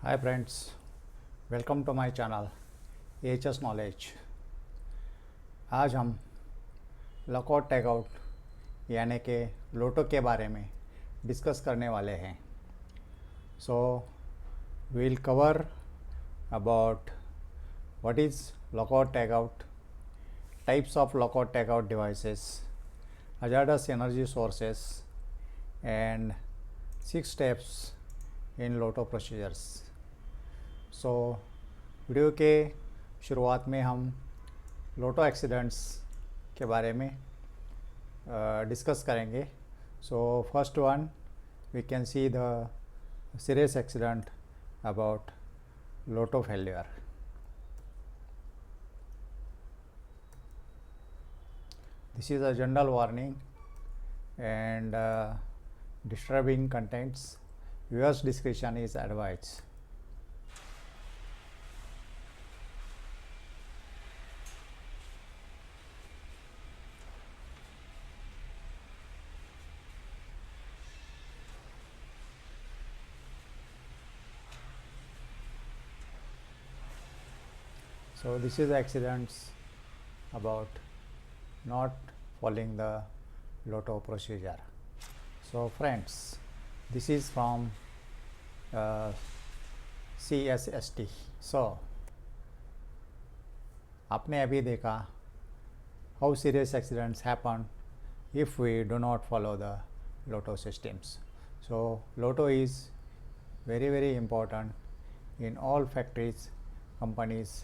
Hi friends, welcome to my channel AHS knowledge. आज हम lockout tagout यानी कि लोटो के बारे में डिस्कस करने वाले हैं। So we will cover about what is lockout tagout, types of lockout tagout devices, hazardous energy sources and 6 steps in LOTO procedures. So video के शुरुआत में हम लोटो एक्सीडेंट्स के बारे में डिस्कस करेंगे। So first one we can see the serious accident about LOTO failure. This is a general warning and disturbing contents. Viewers' discretion is advised. So this is accidents about not following the Lotto procedure. So friends, this is from CSST. So आपने अभी देखा how serious accidents happen if we do not follow the Lotto systems. So Lotto is very important in all factories, companies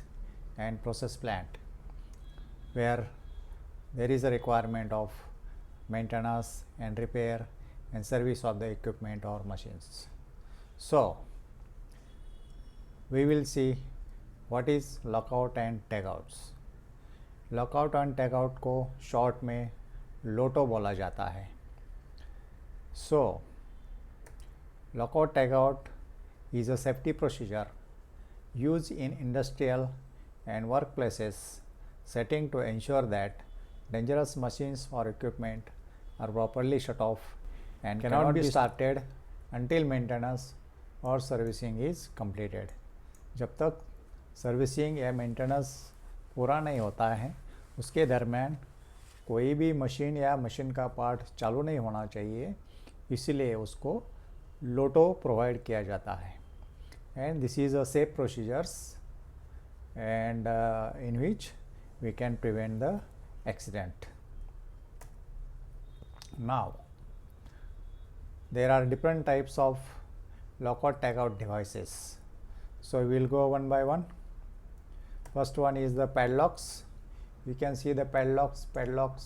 and process plant where there is a requirement of maintenance and repair and service of the equipment or machines. So we will see what is lockout and tagouts. Lockout and tagout को short में LOTO बोला जाता है। So lockout tagout is a safety procedure used in industrial and workplaces setting to ensure that dangerous machines or equipment are properly shut off and cannot be started until maintenance or servicing is completed. जब तक servicing या maintenance पूरा नहीं होता है उसके दरमियान कोई भी मशीन या मशीन का पार्ट चालू नहीं होना चाहिए, इसलिए उसको लोटो प्रोवाइड किया जाता है। And this is a safe procedures and in which we can prevent the accident. Now there are different types of lockout tagout devices, so we will go one by one. First one is the padlocks. You can see the padlocks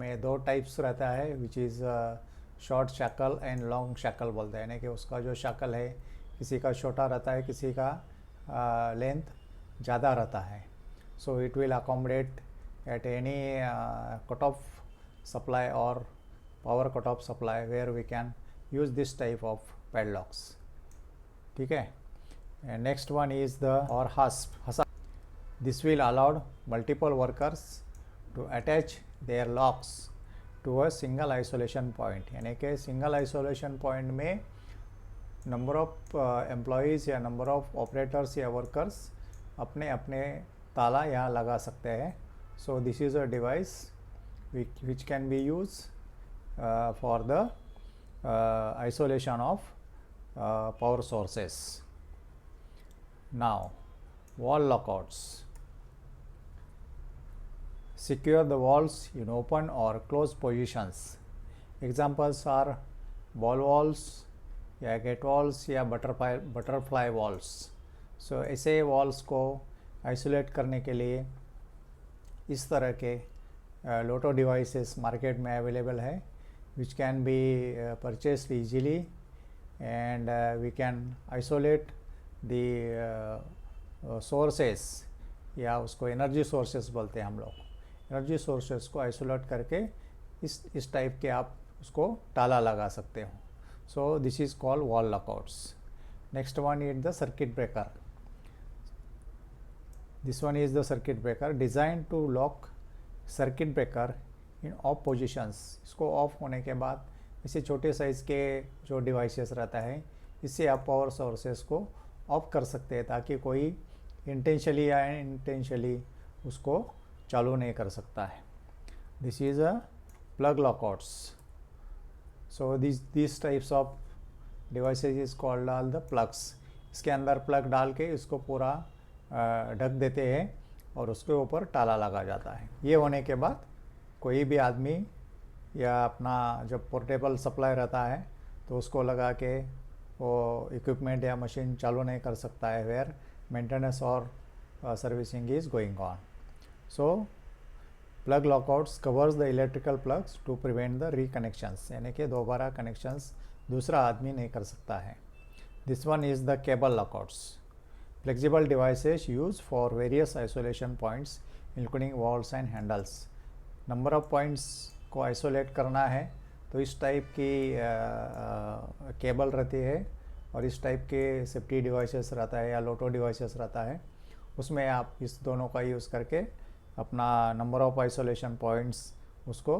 में दो types रहता है, which is short shackle and long shackle बोलते हैं। यानी कि उसका जो शैकल है किसी का छोटा रहता है, किसी का लेंथ ज़्यादा रहता है। So it will accommodate at any cut off supply और power cut off supply where we can use this type of padlocks. ठीक है। And next one is the और hasp. This will allowed multiple workers to attach their locks to a single isolation point. यानी कि single isolation point में number of employees या number of operators या workers अपने अपने ताला यहाँ लगा सकते हैं। सो this is a device which can B use for the isolation of power sources. Now wall lockouts. Secure the walls in open or closed positions. Examples are ball walls या gate walls या butterfly walls. सो ऐसे walls को isolate करने के लिए इस तरह के लोटो डिवाइसेस मार्केट में अवेलेबल है, which can be purchased easily and we can isolate the sources या उसको एनर्जी सोर्सेस बोलते हैं हम लोग। एनर्जी सोर्सेस को आइसोलेट करके इस टाइप के आप उसको ताला लगा सकते हो। So this is called wall lockouts. Next one is the circuit breaker. This one is the circuit breaker designed to lock circuit breaker in off positions. इसको ऑफ होने के बाद ऐसे छोटे साइज़ के जो डिवाइसेस रहता है इससे आप पावर सोर्सेस को ऑफ कर सकते हैं ताकि कोई इंटेंशली या इनइंटेंशली उसको चालू नहीं कर सकता है. This is a plug lockouts. So this types of devices is called all the plugs. इसके अंदर प्लग डाल के इसको पूरा ढक देते हैं और उसके ऊपर ताला लगा जाता है. ये होने के बाद कोई भी आदमी या अपना जब पोर्टेबल सप्लाई रहता है तो उसको लगा के वो इक्विपमेंट या मशीन चालू नहीं कर सकता है वेयर मेंटेनेंस और servicing is going on. So plug lockouts covers the electrical plugs to prevent the reconnections, यानी कि दोबारा कनेक्शंस दूसरा आदमी नहीं कर सकता है. This one is the cable lockouts. Flexible devices use for various isolation points including walls and handles. Number of points को आइसोलेट करना है तो इस टाइप की केबल रहती है और इस टाइप के सेफ्टी डिवाइसेस रहता है या लोटो डिवाइसेस रहता है. उसमें आप इस दोनों का यूज़ करके अपना नंबर ऑफ आइसोलेशन पॉइंट्स उसको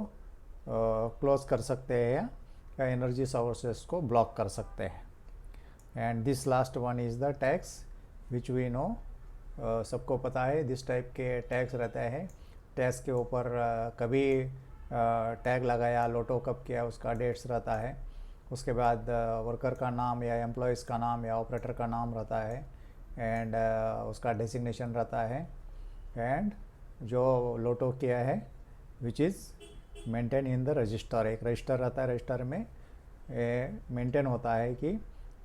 क्लोज कर सकते हैं या एनर्जी सोर्सेस को ब्लॉक कर सकते हैं. And this last one is the tags which we know. सबको पता है दिस टाइप के टैग्स रहते हैं. टैग्स के ऊपर कभी टैग लगाया, लोटो कब किया, उसका डेट्स रहता है. उसके बाद वर्कर का नाम या एम्प्लॉयज़ का नाम या ऑपरेटर का नाम रहता है एंड उसका डेसिग्नेशन रहता है. एंड जो लोटो किया है which is maintain in the register. एक रजिस्टर रहता है, रजिस्टर में मेंटेन होता है कि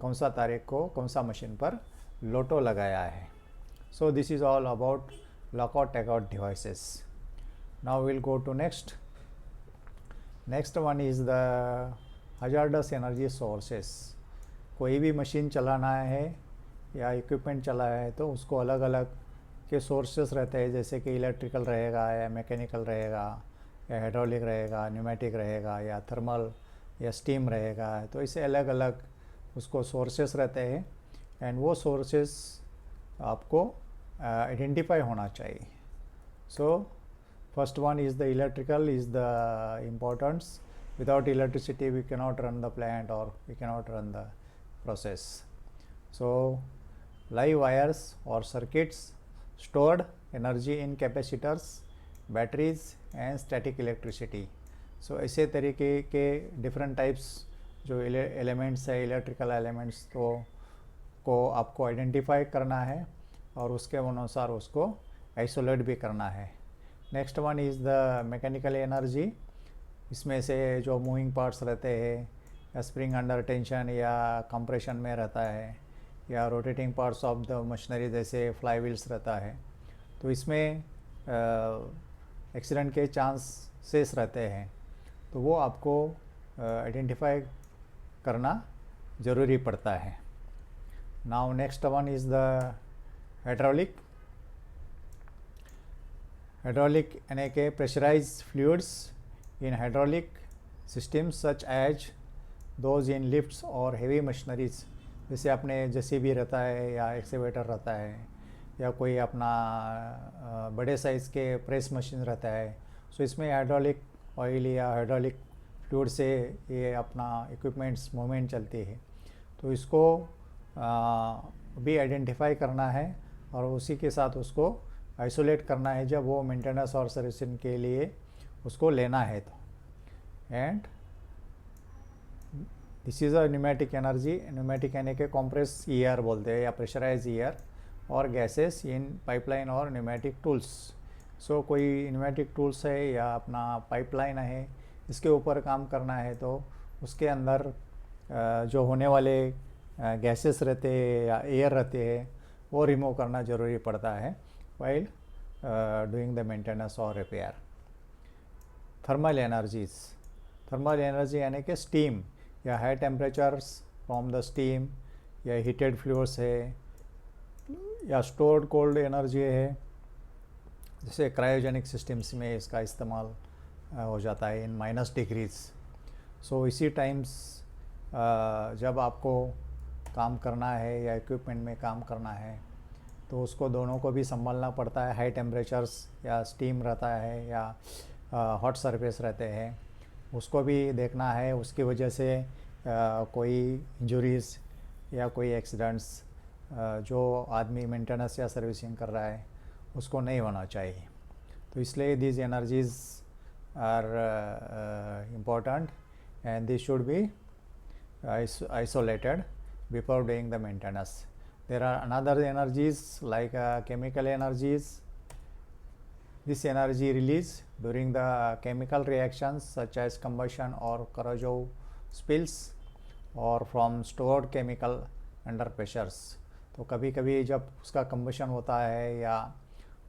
कौन सा तारीख को कौन सा मशीन पर लोटो लगाया है. So this is all about lockout tagout devices. Now will go to next. Next one is the hazardous energy sources. कोई भी मशीन चलाना है या इक्विपमेंट चलाना है तो उसको अलग अलग के सोर्सेस रहते हैं, जैसे कि इलेक्ट्रिकल रहेगा या मैकेनिकल रहेगा या हाइड्रोलिक रहेगा, न्यूमेटिक रहेगा या थर्मल या स्टीम रहेगा. तो इसे अलग अलग उसको सोर्सेस रहते हैं एंड वो सोर्सेस आपको आइडेंटिफाई होना चाहिए. सो first one is the electrical is the importance. Without electricity we cannot run the plant or we cannot run the process. So live wires or circuits stored energy in capacitors, batteries and static electricity. So ऐसे तरीके के different types जो elements है, electrical elements तो को आपको identify करना है और उसके अनुसार उसको आइसोलेट भी करना है. Next one is the mechanical energy. इसमें से जो मूविंग पार्ट्स रहते हैं या स्प्रिंग अंडर टेंशन या कंप्रेशन में रहता है या rotating parts of the machinery जैसे फ्लाई व्हील्स रहता है, तो इसमें एक्सीडेंट के चांसेस रहते हैं. तो वो आपको आइडेंटिफाई करना ज़रूरी पड़ता है. Now next one is the hydraulic. Hydraulic यानी कि pressurized fluids in hydraulic systems such as those in lifts और हेवी मशीनरीज. जैसे अपने जेसीबी रहता है या एक्सकेवेटर रहता है या कोई अपना बड़े साइज़ के प्रेस मशीन रहता है. सो इसमें हाइड्रोलिक ऑयल या हाइड्रोलिक फ्लूइड से ये अपना इक्विपमेंट्स मूवमेंट चलती है. तो इसको भी आइडेंटिफाई करना है और उसी के साथ उसको आइसोलेट करना है जब वो मेंटेनेंस और सर्विसिंग के लिए उसको लेना है तो. And this is a pneumatic energy. Pneumatic यानी कि कॉम्प्रेस ईयर बोलते हैं या प्रेशराइज ईयर और गैसेस इन पाइपलाइन और न्यूमेटिक टूल्स. सो कोई न्यूमेटिक टूल्स है या अपना पाइपलाइन है, इसके ऊपर काम करना है तो उसके अंदर जो होने वाले गैसेस रहते हैं या एयर रहते हैं वो रिमूव करना ज़रूरी पड़ता है while doing the maintenance or repair. Thermal energies. Thermal energy यानी कि steam या high temperatures from the steam या heated fluids है या stored cold energy है, जैसे cryogenic systems में इसका इस्तेमाल हो जाता है in माइनस डिग्रीज. सो इसी टाइम्स जब आपको काम करना है या इक्विपमेंट में काम करना है तो उसको दोनों को भी संभालना पड़ता है. हाई टेम्परेचर्स या स्टीम रहता है या हॉट सरफेस रहते हैं, उसको भी देखना है. उसकी वजह से कोई इंजरीज़ या कोई एक्सीडेंट्स जो आदमी मेंटेनेंस या सर्विसिंग कर रहा है उसको नहीं होना चाहिए। तो इसलिए these energies are important and they should be isolated before doing the maintenance. There are another energies like chemical energies. This energy released during the chemical reactions such as combustion or corrosive spills or from stored chemical under pressures. तो कभी कभी जब उसका combustion होता है या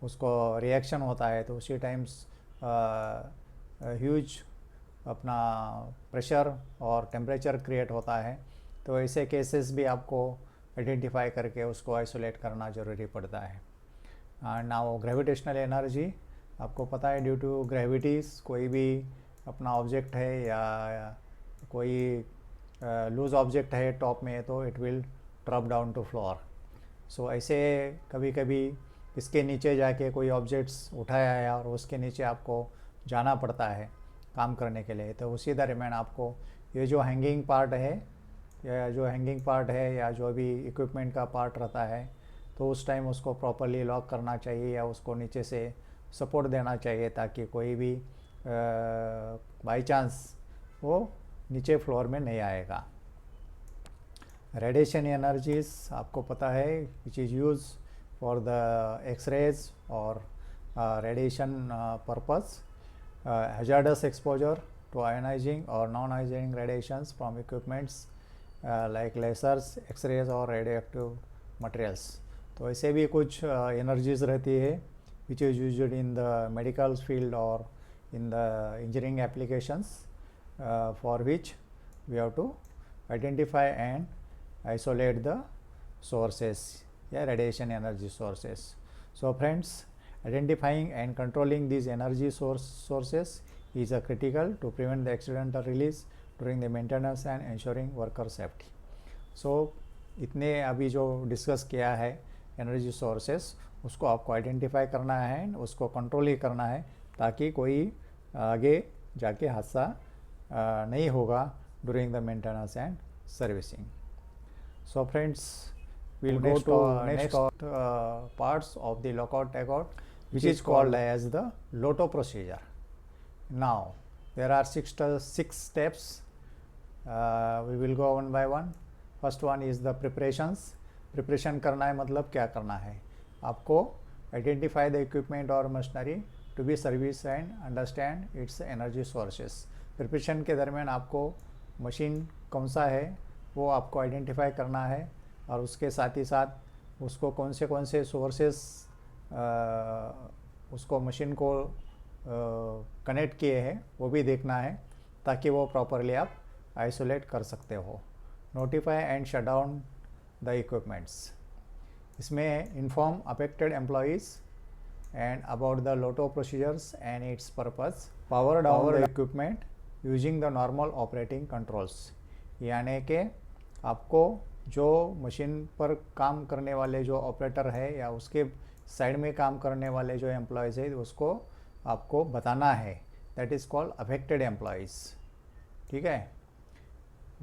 उसको reaction होता है तो उसी टाइम्स ह्यूज अपना प्रेशर और टेम्परेचर क्रिएट होता है। तो ऐसे केसेस भी आपको आइडेंटिफाई करके उसको आइसोलेट करना ज़रूरी पड़ता है। नाउ ग्रेविटेशनल एनर्जी, आपको पता है ड्यू टू ग्रेविटीज़ कोई भी अपना ऑब्जेक्ट है या कोई लूज ऑब्जेक्ट है टॉप में तो it will drop down to floor. So ऐसे कभी कभी इसके नीचे जाके कोई ऑब्जेक्ट्स उठाया है और उसके नीचे आपको जाना पड़ता है काम करने के लिए, तो उसी दरमियान आपको ये जो हैंगिंग पार्ट है या जो भी इक्विपमेंट का पार्ट रहता है तो उस टाइम उसको प्रॉपरली लॉक करना चाहिए या उसको नीचे से सपोर्ट देना चाहिए ताकि कोई भी बाई चांस वो नीचे फ्लोर में नहीं आएगा। रेडिएशन एनर्जीज आपको पता है which is use for the X-rays or radiation purpose, hazardous exposure to ionizing or non-ionizing radiations from equipments like lasers, X-rays और radioactive materials। तो ऐसे भी कुछ energies रहती है which is used in the medical field or in the engineering applications for which we have to identify and isolate the sources, radiation energy sources. So friends, identifying and controlling these energy sources is critical to prevent the accidental release during the maintenance and ensuring worker safety. So इतने अभी जो discuss किया है energy sources उसको आपको identify करना है, उसको कंट्रोल ही करना है ताकि कोई आगे जाके हादसा नहीं होगा during the maintenance and servicing. So friends, we'll go to next parts of the lockout tagout, which is called as the LOTO procedure. Now there are six steps. We will go one by one. First one is the preparations. Preparation करना है मतलब क्या करना है, आपको identify the equipment और machinery to be service and understand its energy sources. Preparation के दरमियान आपको मशीन कौन सा है वो आपको आइडेंटिफाई करना है और उसके साथ ही साथ उसको कौन से सोर्सेस उसको मशीन को कनेक्ट किए हैं वो भी देखना है ताकि वो प्रॉपरली आप आइसोलेट कर सकते हो। Notify and shut down the equipments, इसमें inform affected employees and about the LOTO procedures and its purpose. Power down the equipment using the normal operating controls, यानी कि आपको जो मशीन पर काम करने वाले जो ऑपरेटर है या उसके साइड में काम करने वाले जो एम्प्लॉयज़ है उसको आपको बताना है, that is called affected employees. ठीक है,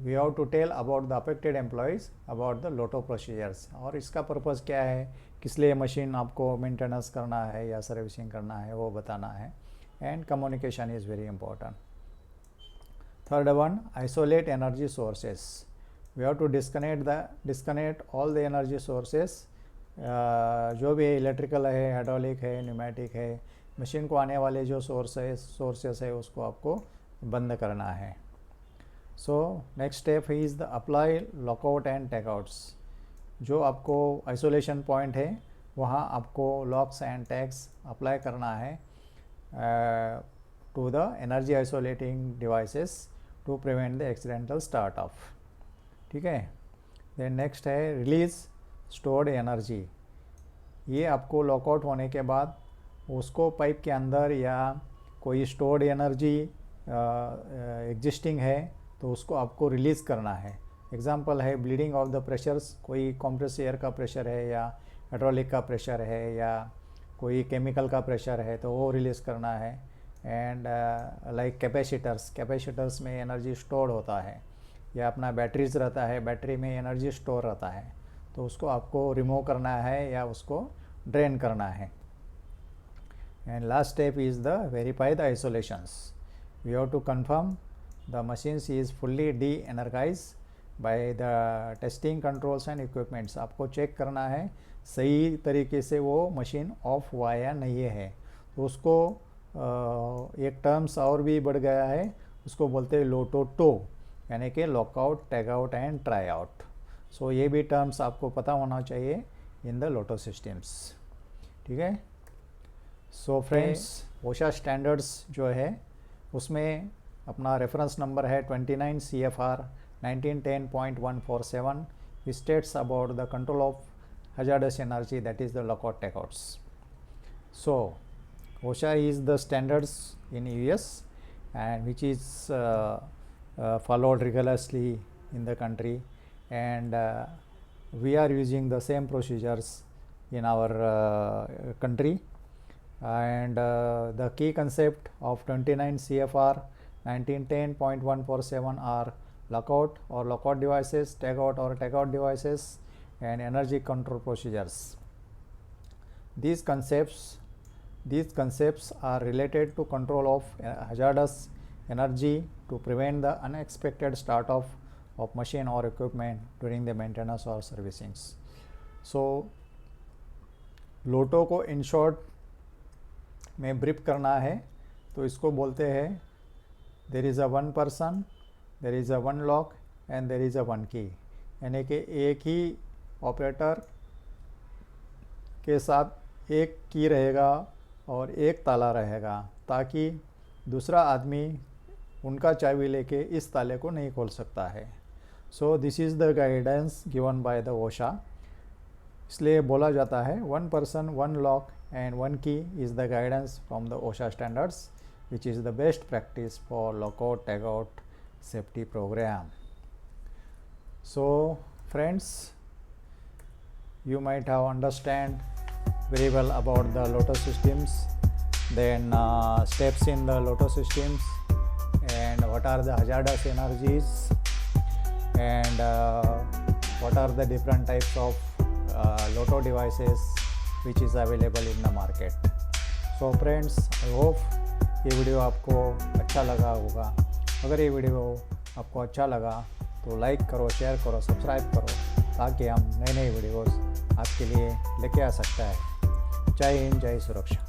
we have to tell about the affected employees about the LOTO procedures. और इसका पर्पज़ क्या है, किस लिए मशीन आपको मेंटेनेंस करना है या सर्विसिंग करना है वो बताना है। And communication is very important. Third one, isolate energy sources. We have to disconnect all the energy sources, जो भी इलेक्ट्रिकल है, हाइड्रोलिक है, न्यूमेटिक है, मशीन को आने वाले जो सोर्सेस है उसको आपको बंद करना है। So next step is the apply lockout and tagouts. जो आपको आइसोलेशन पॉइंट है वहाँ आपको लॉक्स एंड टैग्स अप्लाई करना है to the energy isolating devices to prevent the accidental start off. ठीक है, देन नेक्स्ट है रिलीज स्टोर्ड एनर्जी। ये आपको लॉकआउट होने के बाद उसको पाइप के अंदर या कोई स्टोर्ड एनर्जी एग्जिस्टिंग है तो उसको आपको रिलीज़ करना है। एग्जांपल है ब्लीडिंग ऑफ द प्रेशर्स, कोई कॉम्प्रेस एयर का प्रेशर है या हाइड्रोलिक का प्रेशर है या कोई केमिकल का प्रेशर है तो वो रिलीज़ करना है। एंड लाइक कैपेसिटर्स में एनर्जी स्टोर्ड होता है, या अपना बैटरीज रहता है, बैटरी में एनर्जी स्टोर रहता है, तो उसको आपको रिमूव करना है या उसको ड्रेन करना है. And last step is the verify the isolations. We have to confirm the machines is fully de-energized by the testing controls and equipments. आपको चेक करना है सही तरीके से वो मशीन ऑफ हुआ या नहीं है. तो उसको एक टर्म्स और भी बढ़ गया है, उसको बोलते हैं लोटो टो, यानी कि lockout, tag out and try out. So ये भी टर्म्स आपको पता होना चाहिए इन द लोटो सिस्टम्स. ठीक है. सो फ्रेंड्स, ओशा स्टैंडर्ड्स जो है उसमें अपना रेफरेंस नंबर है 29 CFR 1910.147 states about the control of hazardous energy, that is the lockout tagout's. So OSHA is the standards in US and which is followed rigorously in the country, and we are using the same procedures in our country. And the key concept of 29 CFR 1910.147 are lockout or lockout devices, tagout or tagout devices, and energy control procedures. These concepts are related to control of hazardous energy to prevent the unexpected start of machine or equipment during the maintenance or servicing. So लोटो को in short में brief करना है तो इसको बोलते हैं there is a one person, there is a one lock and there is a one key, यानी कि एक ही ऑपरेटर के साथ एक की रहेगा और एक ताला रहेगा, ताकि दूसरा आदमी उनका चाबी लेके इस ताले को नहीं खोल सकता है. So this is the guidance given by the OSHA. इसलिए बोला जाता है one person, one lock and one key is the guidance from the OSHA standards which is the best practice for lockout tagout safety program. So friends, you might have understand very well about the LOTO systems, then steps in the LOTO systems, and what are the hazardous energies, and what are the different types of LOTO devices which is available in the market. So friends, I hope ये video आपको अच्छा लगा होगा. अगर ये video आपको अच्छा लगा तो लाइक करो, शेयर करो, सब्सक्राइब करो, ताकि हम नए वीडियोस आपके लिए लेके आ सकता है. जय हिंद, जय सुरक्षा.